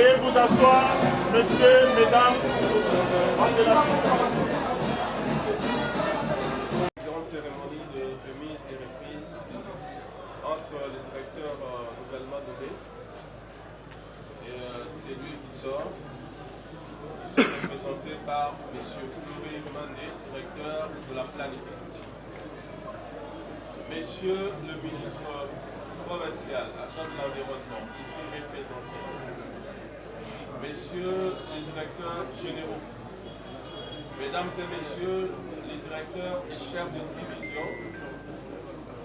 Veuillez vous asseoir, messieurs, mesdames. Grande cérémonie de remise et reprise entre le directeur nouvellement nommé et c'est lui qui sort. Il sera représenté par M. Fleury Mandé, directeur de la planification. Monsieur le ministre provincial, agent de l'environnement, ici représenté. Messieurs les directeurs généraux, mesdames et messieurs les directeurs et chefs de division,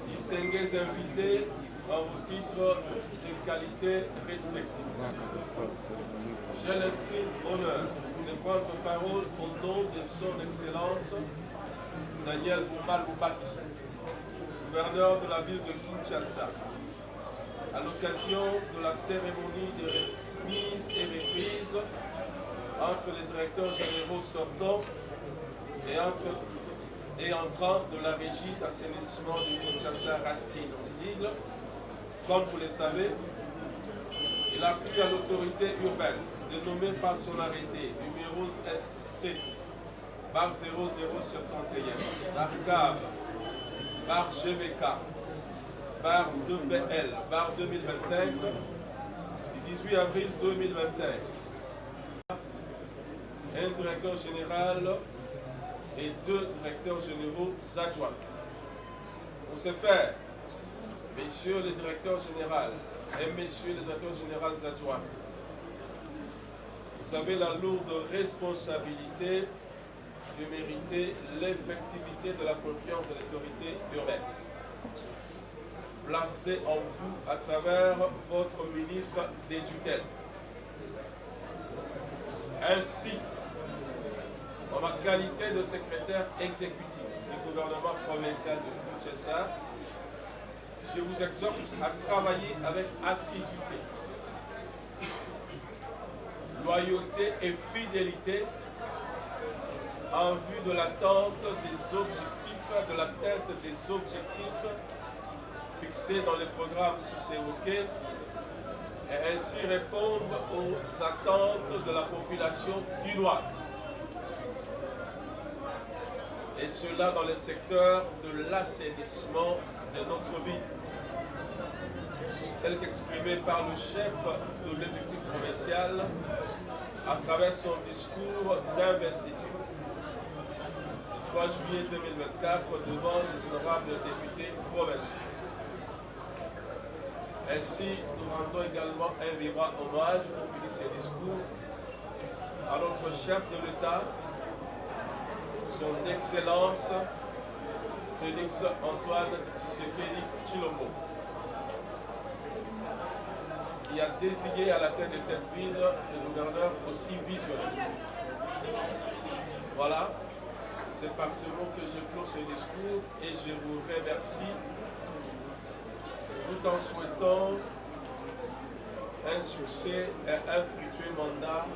distingués invités en vos titres de qualité respectifs. J'ai l'insigne honneur de prendre parole au nom de son Excellence Daniel Boumba-Loubaki, gouverneur de la ville de Kinshasa, à l'occasion de la cérémonie de remise et reprise entre les directeurs généraux sortants et entrant de la régie d'assainissement de Kinshasa Raskin au sigle. Comme vous le savez, il a plu à l'autorité urbaine de nommer par son arrêté numéro SC bar 0071 bar CAB bar GVK bar 2BL bar 2025 du 18 avril 2025 un directeur général et 2 directeurs généraux adjoints. Pour ce faire, messieurs les directeurs généraux et messieurs les directeurs généraux adjoints, vous avez la lourde responsabilité de mériter l'effectivité de la confiance de l'autorité urbaine placée en vous à travers votre ministre des tutelles. Ainsi, en ma qualité de secrétaire exécutif du gouvernement provincial de Kinshasa, je vous exhorte à travailler avec assiduité, loyauté et fidélité en vue de l'atteinte des objectifs, de l'atteinte des objectifs fixés dans les programmes sous-évoqués et ainsi répondre aux attentes de la population guinoise. Et cela dans le secteur de l'assainissement de notre ville, tel qu'exprimé par le chef de l'exécutif provincial à travers son discours d'investiture du 3 juillet 2024 devant les honorables députés provinciaux. Ainsi, nous rendons également un vibrant hommage pour finir ce discours à notre chef de l'État, son Excellence Félix Antoine Tshisekedi Tshilombo, qui a désigné à la tête de cette ville le gouverneur aussi visionnaire. Voilà, c'est par ce mot que je clôt ce discours et je vous remercie tout en souhaitant un succès et un fructueux mandat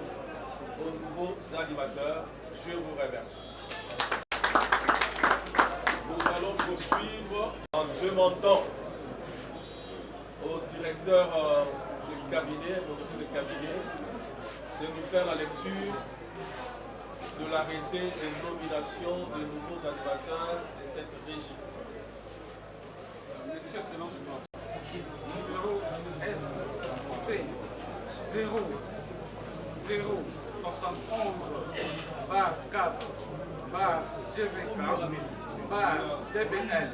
aux nouveaux animateurs. Je vous remercie. Nous allons poursuivre en demandant au directeur du cabinet, de nous faire la lecture de l'arrêté de nomination de nouveaux animateurs de cette régie. Numéro SC 0071 bar 4 bar GVK bar DBL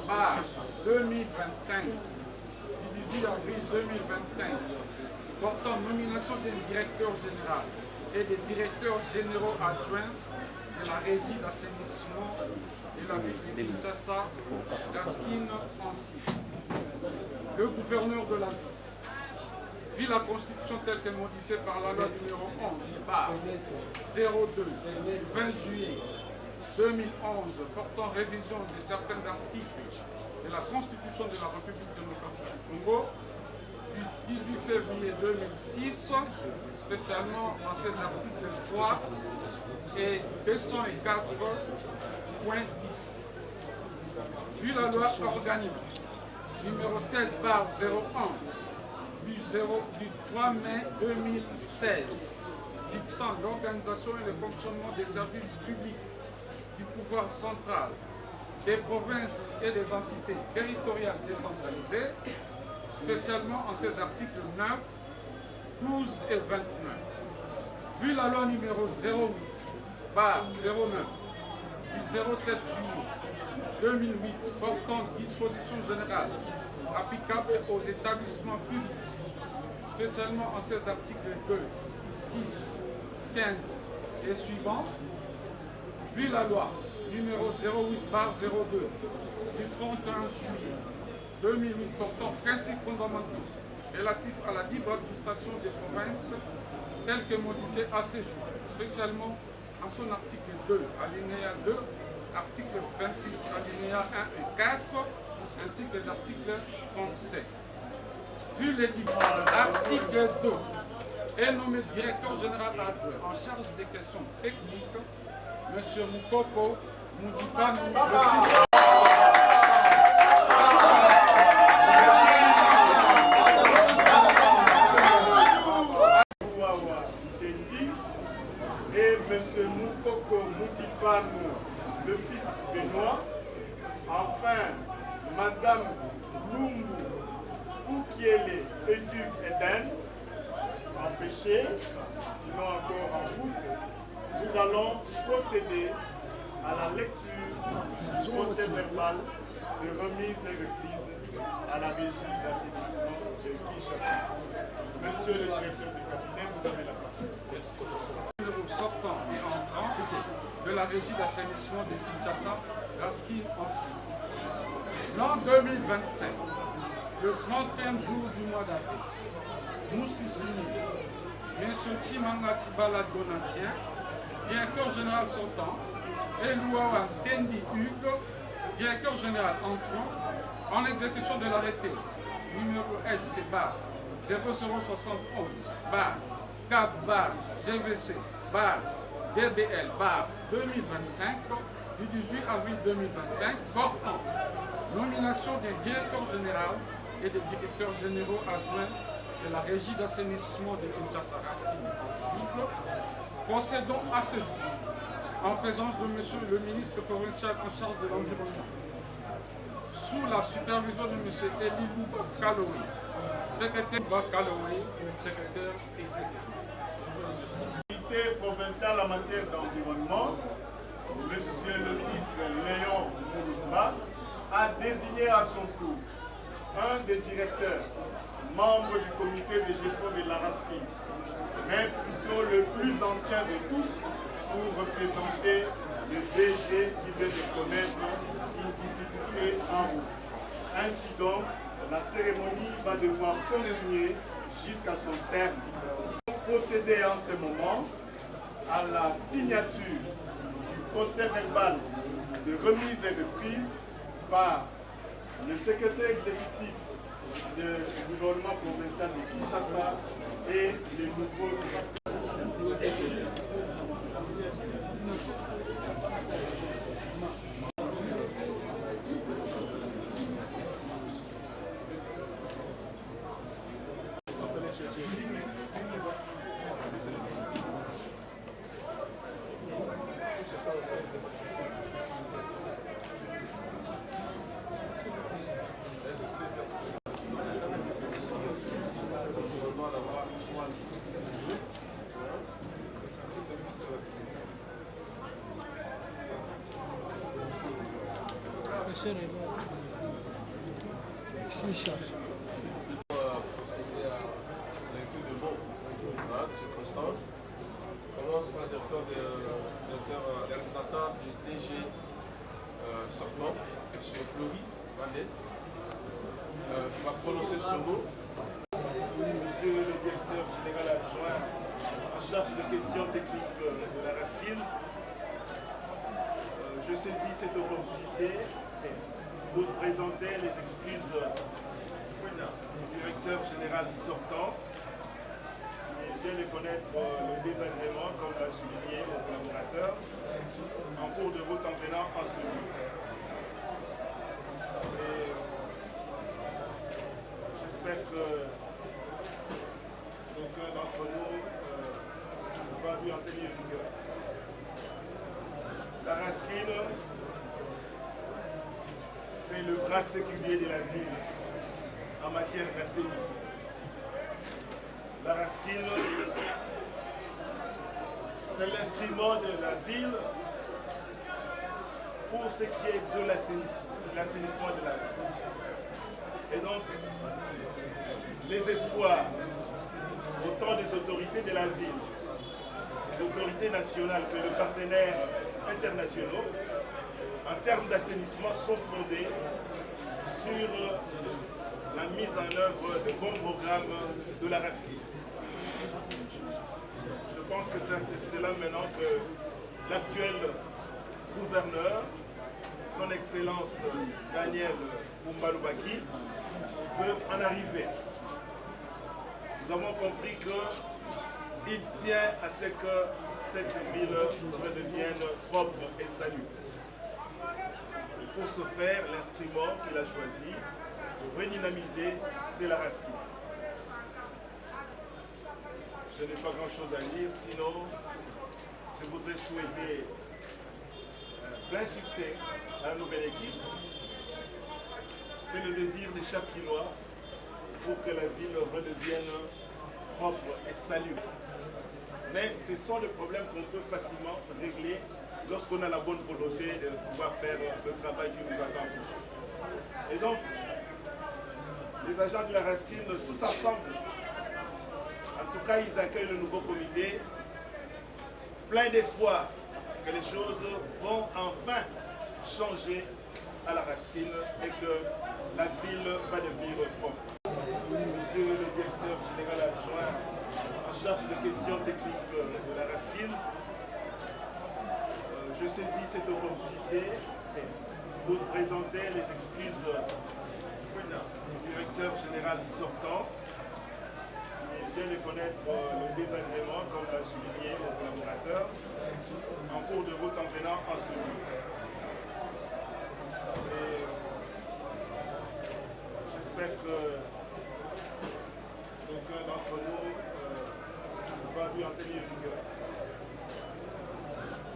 bar 2025 du 18 avril 2025 portant nomination des directeurs généraux et des directeurs généraux adjoints de la régie d'assainissement de la ville de Kinshasa, Gaskin ainsi. Le gouverneur de la ville vit la constitution telle qu'elle est modifiée par la loi numéro 11 par 02 20 juillet 2011 portant révision de certains articles de la constitution de la République démocratique du Congo du 18 février 2006, spécialement dans ces articles 3 et 204.10. Vu la loi organique numéro 16/01 du 3 mai 2016 fixant l'organisation et le fonctionnement des services publics du pouvoir central, des provinces et des entités territoriales décentralisées, spécialement en ses articles 9, 12 et 29. Vu la loi numéro 08/09 du 07 juillet 2008 portant dispositions générales applicables aux établissements publics, spécialement en ses articles 2, 6, 15 et suivants, vu la loi numéro 08/02 du 31 juillet 2008 portant principes fondamentaux relatifs à la libre administration des provinces, tel que modifié à ce jour, spécialement en son article 2, alinéa 2, article 28, alinéa 1 et 4, ainsi que l'article 37. Vu les article 2 est nommé directeur général adjoint en charge des questions techniques, M. Mukoko Mudipanu. Et M. Mukoko Mudipanu, le fils Benoît. Enfin, Mme Lumbu Poukiele Edu Eden, empêchée, sinon encore en route. Nous allons procéder à la lecture du procès verbal de remise et reprise à la régie d'assainissement de Kinshasa. Monsieur le directeur du cabinet, vous avez la parole. Sortant et entrant de la régie d'assainissement de Kinshasa, Raskin Ansi. L'an 2025, le 30e jour du mois d'avril, nous signons M. Chimanga Tibala Donatien, directeur général sortant, et Louawa Tendi Hugo, directeur général entrant, en exécution de l'arrêté numéro SC/0071 /CAP/GVC DBL 2025 du 18 avril 2025 portant nomination des directeurs généraux et des directeurs généraux adjoints de la régie d'assainissement de Kinshasa Raskin en procédons à ce jour en présence de Monsieur le ministre provincial en charge de l'environnement, sous la supervision de M. Elilou Kaloui, secrétaire Kaloui, secrétaire exécutif. L'autorité provinciale en matière d'environnement, Monsieur le ministre Léon Moulumba, a désigné à son tour un des directeurs, membre du comité de gestion de la Raskin, mais plutôt le plus ancien de tous, pour représenter le DG qui vient de connaître une difficulté en route. Ainsi donc, la cérémonie va devoir continuer jusqu'à son terme. Procéder en ce moment à la signature du procès verbal de remise et de prise par le secrétaire exécutif du gouvernement provincial de Kinshasa et le nouveau directeur. Procéder à la lecture de mots de circonstances. Commence par le représentant du DG sortant, M. Flori Mandé, va prononcer ce mot. Monsieur le directeur général adjoint en charge de questions techniques de la Raskin, je saisis cette opportunité pour présenter les excuses du directeur général sortant. Il vient de connaître le désagrément, comme l'a souligné mon collaborateur, en cours de route en venant en ce lieu. J'espère que bu en telle rigueur. La Raskin, c'est le bras séculier de la ville en matière d'assainissement. La Raskin, c'est l'instrument de la ville pour ce qui est de l'assainissement de la ville. Et donc, les espoirs, autant des autorités de la ville, des autorités nationales que de partenaires internationaux, en termes d'assainissement, sont fondés sur la mise en œuvre de bons programmes de la Raskin. Je pense que c'est là maintenant que l'actuel gouverneur, son Excellence Daniel Boumba-Loubaki, veut en arriver. Nous avons compris qu'il tient à ce que cette ville redevienne propre et salubre. Et pour ce faire, l'instrument qu'il a choisi pour redynamiser, c'est la Raskin. Je n'ai pas grand-chose à dire, sinon je voudrais souhaiter plein succès à la nouvelle équipe. C'est le désir de chaque Quinois pour que la ville redevienne propre et salubre. Mais ce sont des problèmes qu'on peut facilement régler lorsqu'on a la bonne volonté de pouvoir faire le travail qui nous attend tous. Et donc, les agents de la Raskin tous ensemble, en tout cas, ils accueillent le nouveau comité, plein d'espoir que les choses vont enfin changer à la Raskin et que la ville va devenir propre. Monsieur le directeur général adjoint en charge de questions techniques de la Raskin, je saisis cette opportunité pour présenter les excuses du directeur général sortant. Il vient de connaître le désagrément, comme l'a souligné mon collaborateur, en cours de route en venant en ce lieu. J'espère que d'aucuns d'entre nous va lui en tenir rigueur.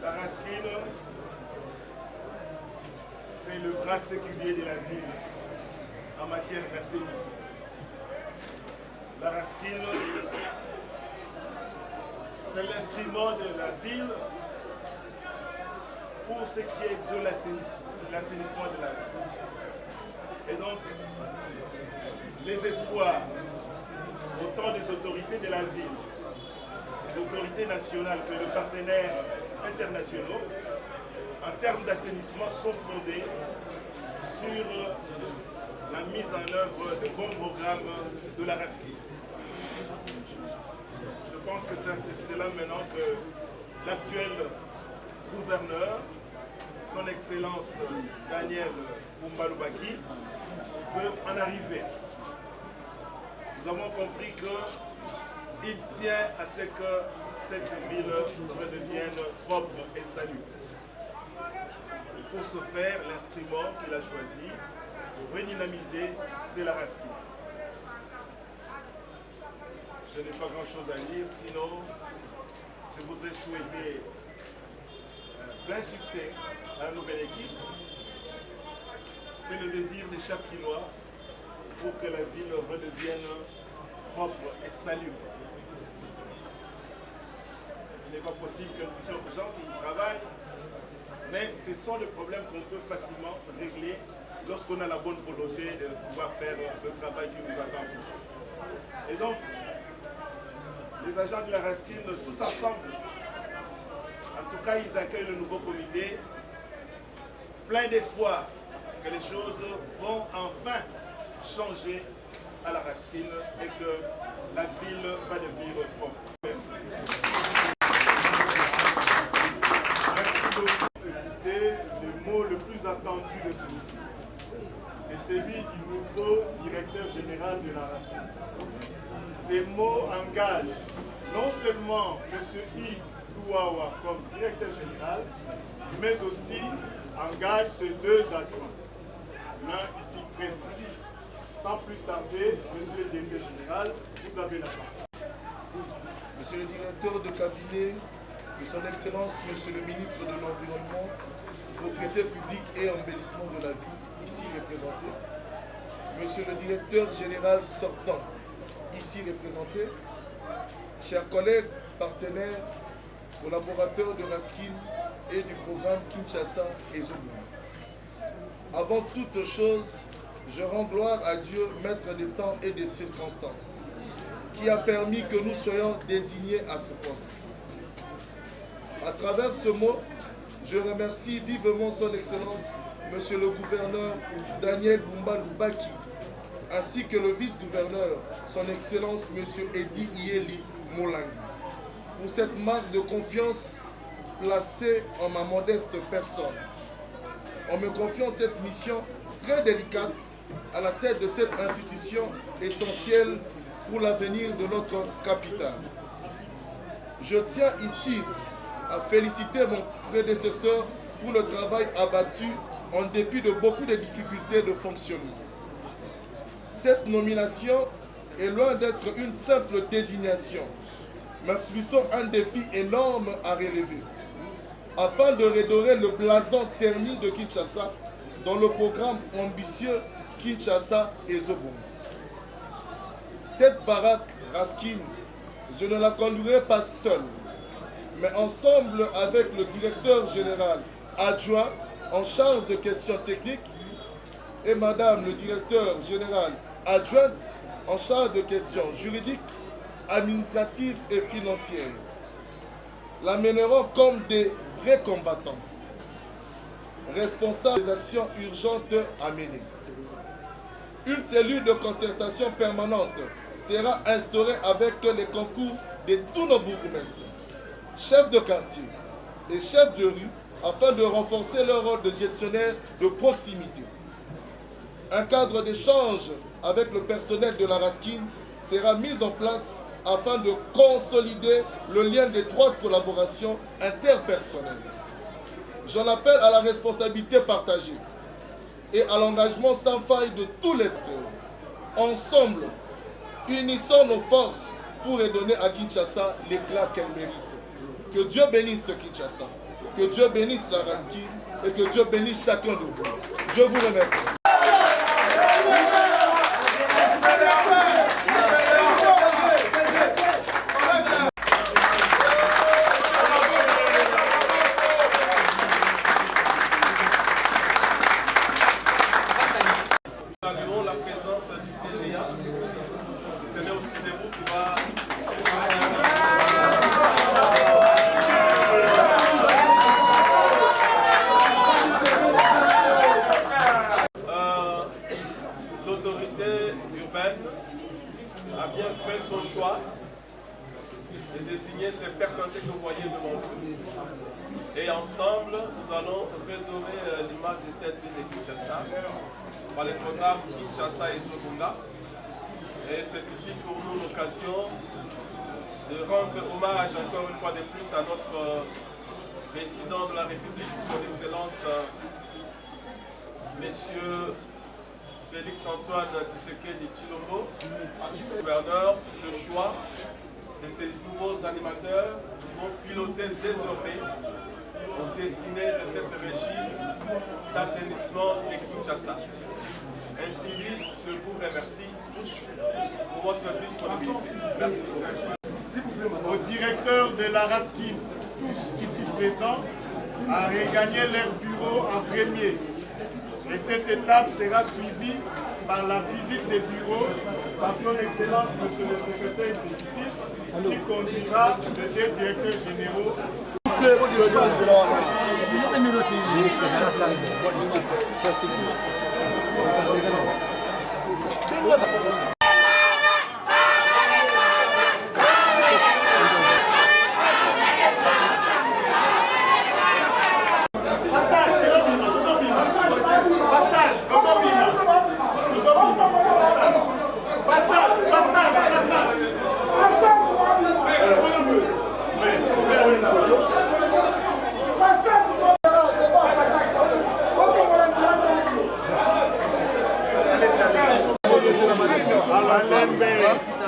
La Raskin, c'est le bras séculier de la ville en matière d'assainissement. La Raskin, c'est l'instrument de la ville pour ce qui est de l'assainissement de la ville. Et donc, les espoirs, autant des autorités de la ville, des autorités nationales que de partenaires internationaux, en termes d'assainissement, sont fondés sur la mise en œuvre de bons programmes de la Raskin. Je pense que c'est là maintenant que l'actuel gouverneur, son Excellence Daniel Boumba-Loubaki, veut en arriver. Nous avons compris qu'il tient à ce que cette ville redevienne propre et salubre. Et pour ce faire, l'instrument qu'il a choisi pour redynamiser, c'est la Raskin. Je n'ai pas grand-chose à dire, sinon je voudrais souhaiter plein succès à la nouvelle équipe. C'est le désir de chaque Quinois pour que la ville redevienne propre et salubre. Il n'est pas possible que plusieurs gens qui y travaillent, mais ce sont des problèmes qu'on peut facilement régler lorsqu'on a la bonne volonté de pouvoir faire le travail qui nous attend tous. Et donc, les agents de la Raskin, tous ensemble, en tout cas, ils accueillent le nouveau comité, plein d'espoir que les choses vont enfin changer à la Raskin et que la ville va devenir propre. Merci. Merci beaucoup. Écoutez, le mot le plus attendu de ce jour, c'est celui du nouveau directeur général de la Raskin. Ces mots engagent non seulement M. Yves Louawa comme directeur général, mais aussi engagent ses deux adjoints, l'un ici présent. Sans plus tarder, Monsieur le directeur général, vous avez la parole. Monsieur le directeur de cabinet de son Excellence, Monsieur le ministre de l'Environnement, Propriété publique et embellissement de la ville, ici représenté, Monsieur le directeur général sortant, ici représenté, chers collègues, partenaires, collaborateurs de Raskin et du programme Kinshasa et Zobunga. Avant toute chose, je rends gloire à Dieu, maître des temps et des circonstances, qui a permis que nous soyons désignés à ce poste. À travers ce mot, je remercie vivement son Excellence, Monsieur le gouverneur Daniel Bumba Lubaki, ainsi que le vice-gouverneur, son Excellence, Monsieur Edi Ieli Molangi, pour cette marque de confiance placée en ma modeste personne. En me confiant cette mission très délicate à la tête de cette institution essentielle pour l'avenir de notre capitale. Je tiens ici à féliciter mon prédécesseur pour le travail abattu en dépit de beaucoup de difficultés de fonctionnement. Cette nomination est loin d'être une simple désignation, mais plutôt un défi énorme à relever, afin de redorer le blason terni de Kinshasa dans le programme ambitieux Kinshasa et Zobunga. Cette baraque Raskin, je ne la conduirai pas seule, mais ensemble avec le directeur général adjoint en charge de questions techniques et Madame le directeur général adjointe en charge de questions juridiques, administratives et financières. La mèneront comme des vrais combattants, responsables des actions urgentes à mener. Une cellule de concertation permanente sera instaurée avec les concours de tous nos bourgmestres, chefs de quartier et chefs de rue afin de renforcer leur rôle de gestionnaire de proximité. Un cadre d'échange avec le personnel de la Raskin sera mis en place afin de consolider le lien d'étroite collaboration interpersonnelle. J'en appelle à la responsabilité partagée et à l'engagement sans faille de tous les acteurs. Ensemble, unissons nos forces pour redonner à Kinshasa l'éclat qu'elle mérite. Que Dieu bénisse Kinshasa, que Dieu bénisse la Raskin et que Dieu bénisse chacun de vous. Je vous remercie. Saluons la présence du TGA. Ce n'est aussi de vous qui va... L'autorité urbaine a bien fait son choix de désigner ces personnalités que vous voyez devant vous. Et ensemble, nous allons redorer l'image de cette ville de Kinshasa par les programmes Kinshasa et Zobunga. Et c'est ici pour nous l'occasion de rendre hommage encore une fois de plus à notre président de la République, son Excellence, Monsieur Félix-Antoine Tshisekedi Tshilombo, gouverneur, le choix de ces nouveaux animateurs qui vont piloter désormais aux destinées de cette régie d'assainissement de Kinshasa. Ainsi dit, je vous remercie tous pour votre disponibilité. Merci. Au directeur de la Raskin, tous ici présents, à regagner leur bureau en premier. Et cette étape sera suivie par la visite des bureaux par son Excellence, Monsieur le secrétaire exécutif, qui conduira les deux directeurs généraux.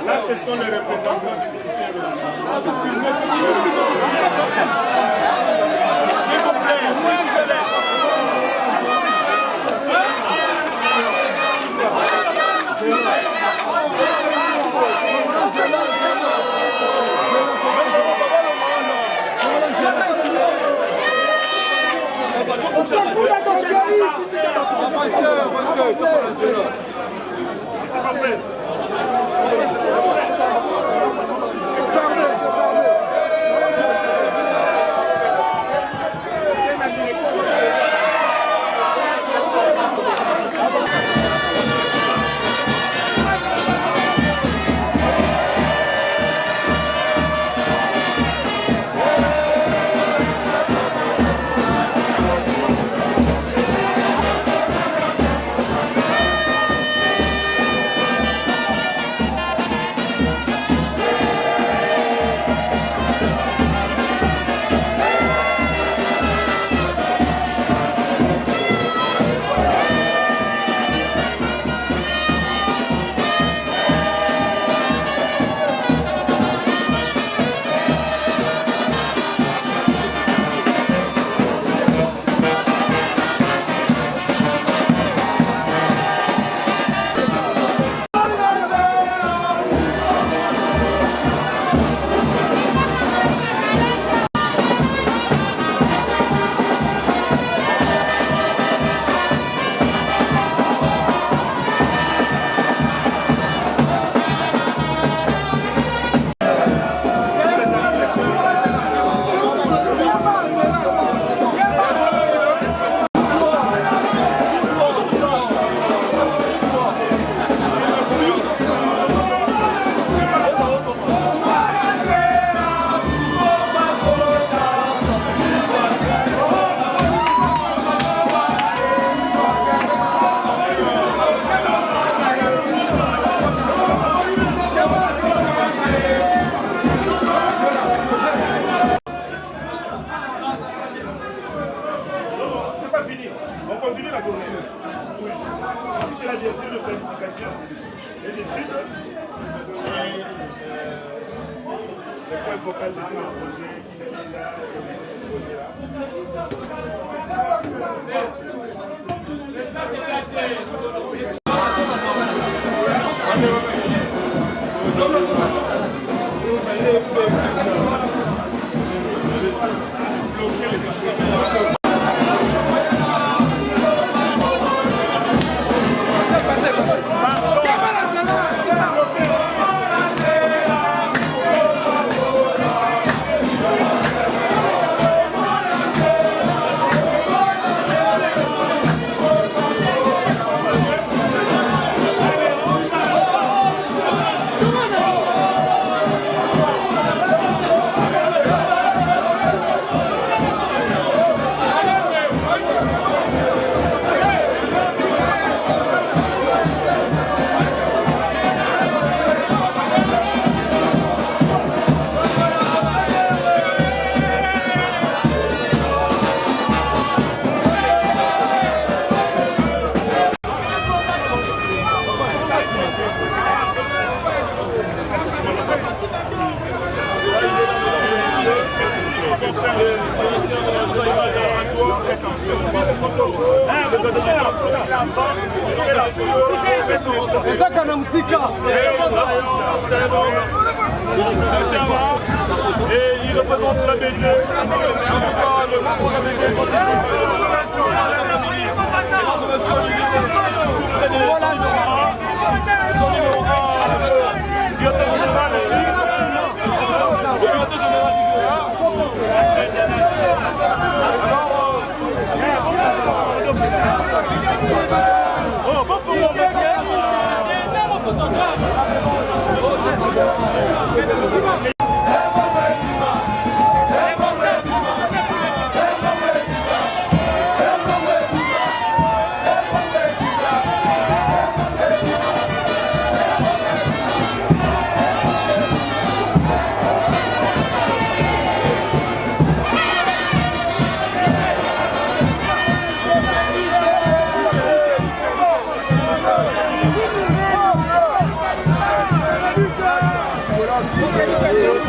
Là, ce sont les représentants du ministère de la Et il représente la BD. En tout cas, le patron de la BD. Son numéro 1, directeur général. Directeur général oh, bon pour moi, Thank you.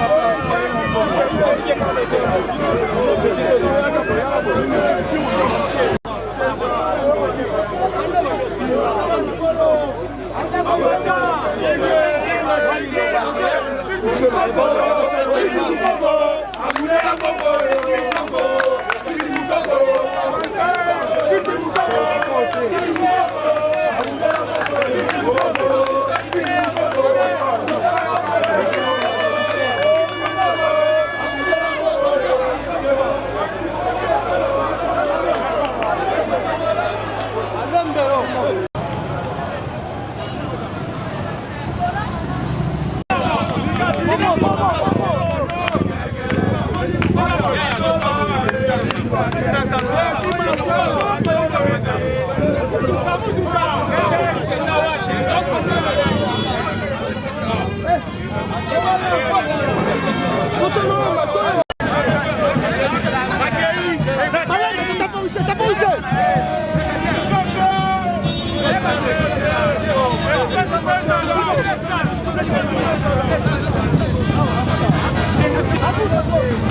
Bravo.